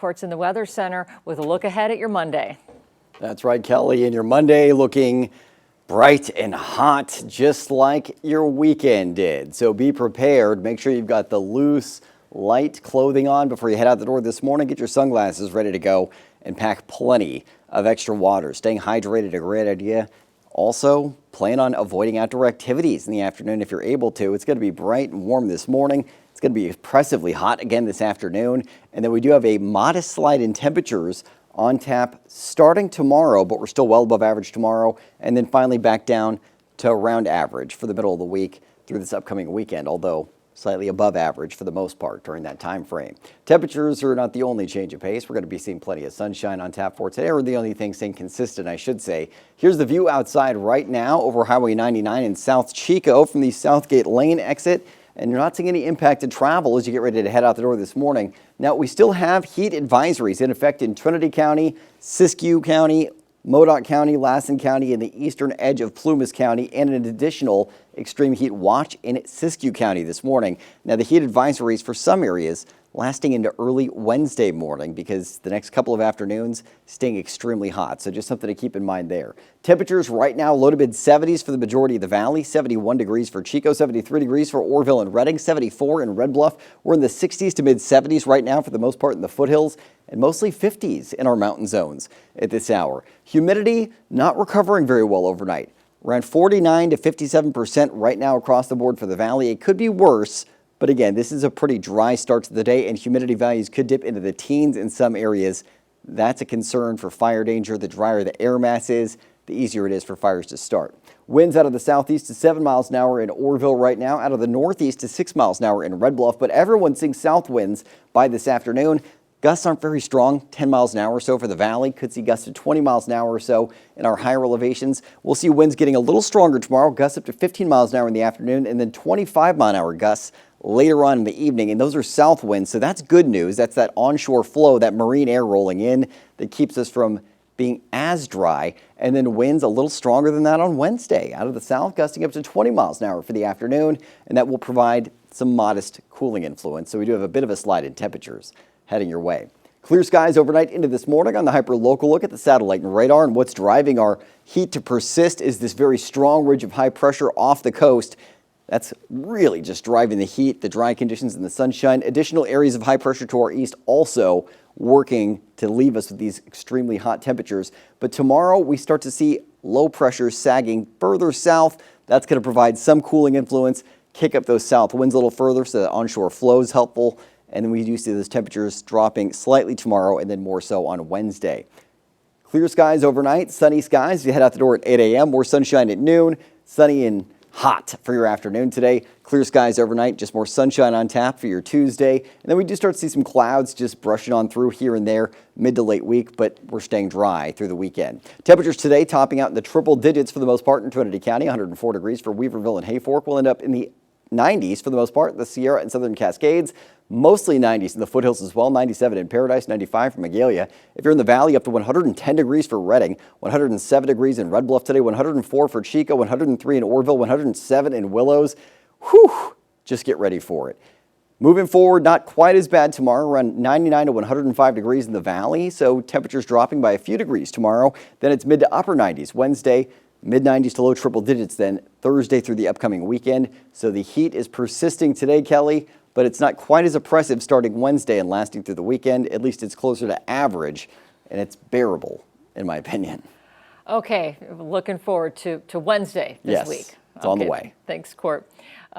Reports in the Weather Center with a look ahead at your Monday. That's right, Kelly, and your Monday looking bright and hot, just like your weekend did. So be prepared. Make sure you've got the loose, light clothing on before you head out the door this morning. Get your sunglasses ready to go and pack plenty of extra water. Staying hydrated, a great idea. Also, plan on avoiding outdoor activities in the afternoon if you're able to. It's going to be bright and warm this morning. It's going to be oppressively hot again this afternoon. And then we do have a modest slide in temperatures on tap starting tomorrow, but we're still well above average tomorrow. And then finally back down to around average for the middle of the week through this upcoming weekend, although slightly above average for the most part during that time frame. Temperatures are not the only change of pace. We're going to be seeing plenty of sunshine on tap for today, or the only thing staying consistent, I should say. Here's the view outside right now over Highway 99 in South Chico from the Southgate Lane exit. And you're not seeing any impacted travel as you get ready to head out the door this morning. Now, we still have heat advisories in effect in Trinity County, Siskiyou County, Modoc County, Lassen County, and the eastern edge of Plumas County, and an additional extreme heat watch in Siskiyou County this morning. Now, the heat advisories for some areas lasting into early Wednesday morning because the next couple of afternoons staying extremely hot. So just something to keep in mind there. Temperatures right now low to mid 70s for the majority of the valley, 71 degrees for Chico, 73 degrees for Orrville and Redding, 74 in Red Bluff. We're in the 60s to mid 70s right now for the most part in the foothills, and mostly 50s in our mountain zones at this hour. Humidity not recovering very well overnight. Around 49 to 57% right now across the board for the valley. It could be worse. But again, this is a pretty dry start to the day, and humidity values could dip into the teens in some areas. That's a concern for fire danger. The drier the air mass is, the easier it is for fires to start. Winds out of the southeast to 7 miles an hour in Orrville right now, out of the northeast to 6 miles an hour in Red Bluff, but everyone's seeing south winds by this afternoon. Gusts aren't very strong, 10 miles an hour or so for the valley. Could see gusts to 20 miles an hour or so in our higher elevations. We'll see winds getting a little stronger tomorrow, gusts up to 15 miles an hour in the afternoon, and then 25 mile an hour gusts later on in the evening, and those are south winds, so that's good news. That's that onshore flow, that marine air rolling in that keeps us from being as dry, and then winds a little stronger than that on Wednesday out of the south, gusting up to 20 miles an hour for the afternoon, and that will provide some modest cooling influence. So we do have a bit of a slide in temperatures heading your way. Clear skies overnight into this morning on the hyper-local look at the satellite and radar, and what's driving our heat to persist is this very strong ridge of high pressure off the coast. That's really just driving the heat, the dry conditions, and the sunshine. Additional areas of high pressure to our east also working to leave us with these extremely hot temperatures. But tomorrow we start to see low pressure sagging further south. That's going to provide some cooling influence, kick up those south winds a little further so that onshore flow is helpful. And then we do see those temperatures dropping slightly tomorrow and then more so on Wednesday. Clear skies overnight, sunny skies. You head out the door at 8 a.m. More sunshine at noon, sunny and hot for your afternoon today. Clear skies overnight, just more sunshine on tap for your Tuesday. And then we do start to see some clouds just brushing on through here and there mid to late week, but we're staying dry through the weekend. Temperatures today topping out in the triple digits for the most part in Trinity County, 104 degrees for Weaverville and Hayfork. We'll end up in the 90s for the most part, the Sierra and Southern Cascades. Mostly 90s in the foothills as well, 97 in Paradise, 95 for Magalia. If you're in the valley, up to 110 degrees for Redding, 107 degrees in Red Bluff today, 104 for Chico, 103 in Orrville, 107 in Willows. Whew, just get ready for it. Moving forward, not quite as bad tomorrow, around 99 to 105 degrees in the valley, so temperatures dropping by a few degrees tomorrow. Then it's mid to upper 90s Wednesday, mid 90s to low triple digits then Thursday through the upcoming weekend. So the heat is persisting today, Kelly, but it's not quite as oppressive starting Wednesday and lasting through the weekend. At least it's closer to average, and it's bearable, in my opinion. Okay, looking forward to Wednesday this week. Yes, it's on the way. Thanks, Court.